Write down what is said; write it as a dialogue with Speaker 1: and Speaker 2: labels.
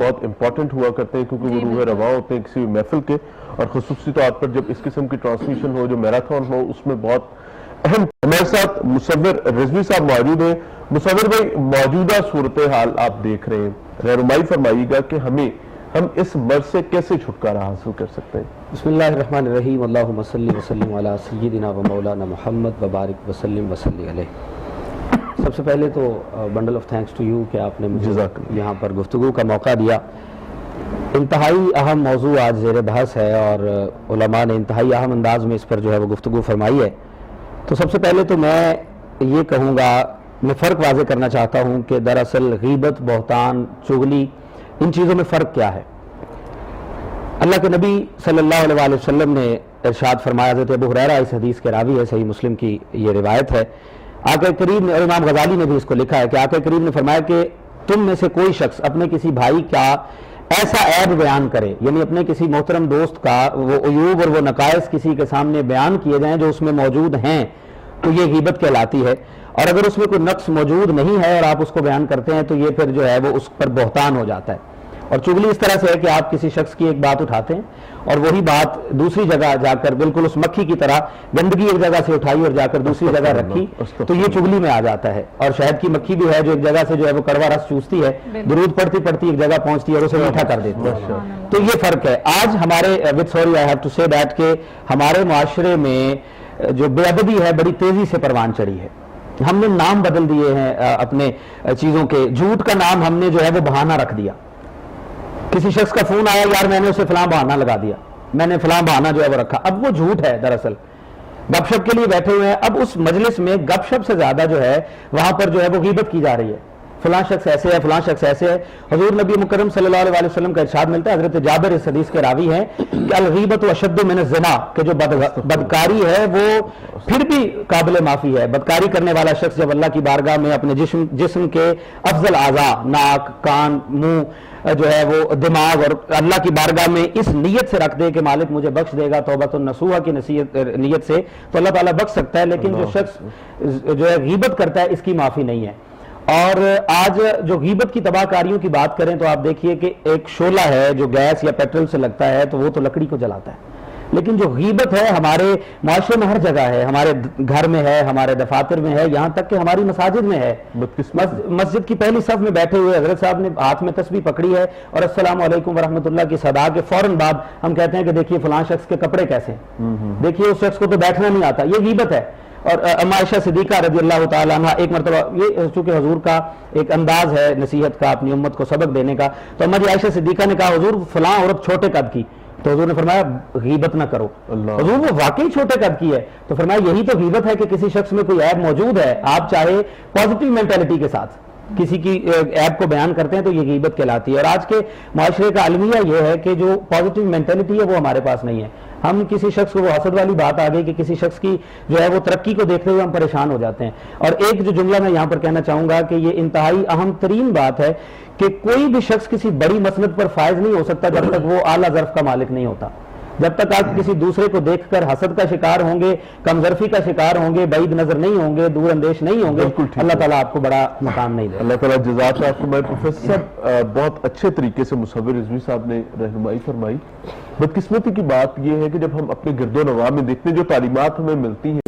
Speaker 1: بہت امپورٹنٹ ہوا کرتے ہیں کیونکہ وہ روح رواں ہوتے ہیں کسی بھی محفل کے، اور خصوصی طور پر جب اس قسم کی ٹرانسمیشن ہو جو میراتھن ہو، اس میں بہت اہم۔ ہمارے ساتھ مصور رضوی صاحب موجود ہیں۔ مصور بھائی، موجودہ صورتحال آپ دیکھ رہے ہیں، رہنمائی فرمائیے گا کہ ہم اس مرض سے کیسے چھٹکارا حاصل کر سکتے ہیں؟
Speaker 2: بسم اللہ الرحمن الرحیم، اللہم صلی وسلم علی سیدنا و مولانا محمد وبارک وسلم وصلی علیہ۔ سب سے پہلے تو bundle of thanks to you کہ آپ نے مجھے یہاں پر گفتگو کا موقع دیا۔ انتہائی اہم موضوع آج زیر بحث ہے اور علماء نے انتہائی اہم انداز میں اس پر جو ہے وہ گفتگو فرمائی ہے۔ تو سب سے پہلے تو میں یہ کہوں گا، میں فرق واضح کرنا چاہتا ہوں کہ دراصل غیبت، بہتان، چغلی، ان چیزوں میں فرق کیا ہے۔ اللہ کے نبی صلی اللہ علیہ وسلم نے ارشاد فرمایا، حضرت ابو ہریرہ اس حدیث کے راوی ہے، صحیح مسلم کی یہ روایت ہے، آقا کریم نے، اور امام غزالی نے بھی اس کو لکھا ہے کہ آقا کریم نے فرمایا کہ تم میں سے کوئی شخص اپنے کسی بھائی کا ایسا عیب بیان کرے، یعنی اپنے کسی محترم دوست کا وہ عیوب اور وہ نقائص کسی کے سامنے بیان کیے جائیں جو اس میں موجود ہیں، تو یہ غیبت کہلاتی ہے۔ اور اگر اس میں کوئی نقص موجود نہیں ہے اور آپ اس کو بیان کرتے ہیں تو یہ پھر جو ہے وہ اس پر بہتان ہو جاتا ہے۔ اور چغلی اس طرح سے ہے کہ آپ کسی شخص کی ایک بات اٹھاتے ہیں اور وہی بات دوسری جگہ جا کر بالکل اس مکھی کی طرح گندگی ایک جگہ سے اٹھائی اور جا کر دوسری جگہ رکھی، تو یہ چغلی میں آ جاتا ہے۔ اور شہد کی مکھی بھی ہے جو ایک جگہ سے جو ہے وہ کڑوا رس چوستی ہے، درود پڑھتی پڑھتی ایک جگہ پہنچتی ہے اور اسے میٹھا کر دیتی ہے۔ تو یہ فرق ہے۔ آج ہمارے with sorry I have to say that کہ ہمارے معاشرے میں جو بے ادبی ہے بڑی تیزی سے پروان چڑھی ہے۔ ہم نے نام بدل دیے ہیں اپنے چیزوں کے، جھوٹ کا نام ہم نے جو ہے وہ بہانہ رکھ دیا۔ کسی شخص کا فون آیا، یار میں نے اسے فلاں بہانہ لگا دیا، میں نے فلاں بہانہ جو ہے وہ رکھا، اب وہ جھوٹ ہے دراصل، گپ شپ کے لیے بیٹھے ہوئے ہیں۔ اب اس مجلس میں گپ شپ سے زیادہ جو ہے وہاں پر جو ہے وہ غیبت کی جا رہی ہے، فلاں شخص ایسے ہے، فلاں شخص ایسے ہے۔ حضور نبی مکرم صلی اللہ علیہ وسلم کا ارشاد ملتا ہے، حضرت جابر اس حدیث کے راوی ہیں کہ الغیبت اشد من الزنا، کہ جو بدکاری ہے وہ پھر بھی قابل معافی ہے۔ بدکاری کرنے والا شخص جب اللہ کی بارگاہ میں اپنے جسم کے افضل اعضاء، ناک، کان، منہ، جو ہے وہ دماغ، اور اللہ کی بارگاہ میں اس نیت سے رکھ دے کہ مالک مجھے بخش دے گا توبۃ النصوحہ کی نیت سے، تو اللہ تعالیٰ بخش سکتا ہے۔ لیکن جو شخص جو ہے غیبت کرتا ہے اس کی معافی نہیں ہے۔ اور آج جو غیبت کی تباہ کاریوں کی بات کریں تو آپ دیکھیے کہ ایک شعلہ ہے جو گیس یا پیٹرول سے لگتا ہے تو وہ تو لکڑی کو جلاتا ہے، لیکن جو غیبت ہے ہمارے معاشرے میں ہر جگہ ہے، ہمارے گھر میں ہے، ہمارے دفاتر میں ہے، یہاں تک کہ ہماری مساجد میں ہے۔ مسجد کی پہلی صف میں بیٹھے ہوئے حضرت صاحب نے ہاتھ میں تسبیح پکڑی ہے اور السلام علیکم ورحمۃ اللہ کی صدا کے فوراً بعد ہم کہتے ہیں کہ دیکھیے فلاں شخص کے کپڑے کیسے ہیں، دیکھیے اس شخص کو تو بیٹھنا نہیں آتا، یہ غیبت ہے۔ اور اما عائشہ صدیقہ رضی اللہ تعالیٰ عنہ ایک مرتبہ، یہ چونکہ حضور کا ایک انداز ہے نصیحت کا، اپنی امت کو سبق دینے کا، تو اما عائشہ صدیقہ نے کہا حضور فلاں عورت چھوٹے قد کی، تو حضور نے فرمایا غیبت نہ کرو۔ حضور وہ واقعی چھوٹے قد کی ہے، تو فرمایا یہی تو غیبت ہے کہ کسی شخص میں کوئی عیب موجود ہے، آپ چاہے پازیٹیو مینٹلٹی کے ساتھ کسی کی عیب کو بیان کرتے ہیں تو یہ غیبت کہلاتی ہے۔ اور آج کے معاشرے کا المیہ یہ ہے کہ جو پازیٹیو مینٹلٹی ہے وہ ہمارے پاس نہیں ہے۔ ہم کسی شخص کو، وہ حسد والی بات آ گئی کہ کسی شخص کی جو ہے وہ ترقی کو دیکھتے ہوئے ہم پریشان ہو جاتے ہیں۔ اور ایک جو جملہ میں یہاں پر کہنا چاہوں گا کہ یہ انتہائی اہم ترین بات ہے کہ کوئی بھی شخص کسی بڑی مسند پر فائز نہیں ہو سکتا جب تک وہ اعلیٰ ظرف کا مالک نہیں ہوتا۔ جب تک آپ کسی دوسرے کو دیکھ کر حسد کا شکار ہوں گے، کم ظرفی کا شکار ہوں گے، بعید نظر نہیں ہوں گے، دور اندیش نہیں ہوں گے، اللہ تعالیٰ آپ کو بڑا مقام نہیں دے۔
Speaker 1: اللہ تعالیٰ جزاک اللہ فرمائے۔ پروفیسر صاحب، بہت اچھے طریقے سے مصور رضوی صاحب نے رہنمائی فرمائی۔ بدقسمتی کی بات یہ ہے کہ جب ہم اپنے گرد و نواح میں دیکھتے ہیں جو تعلیمات ہمیں ملتی ہیں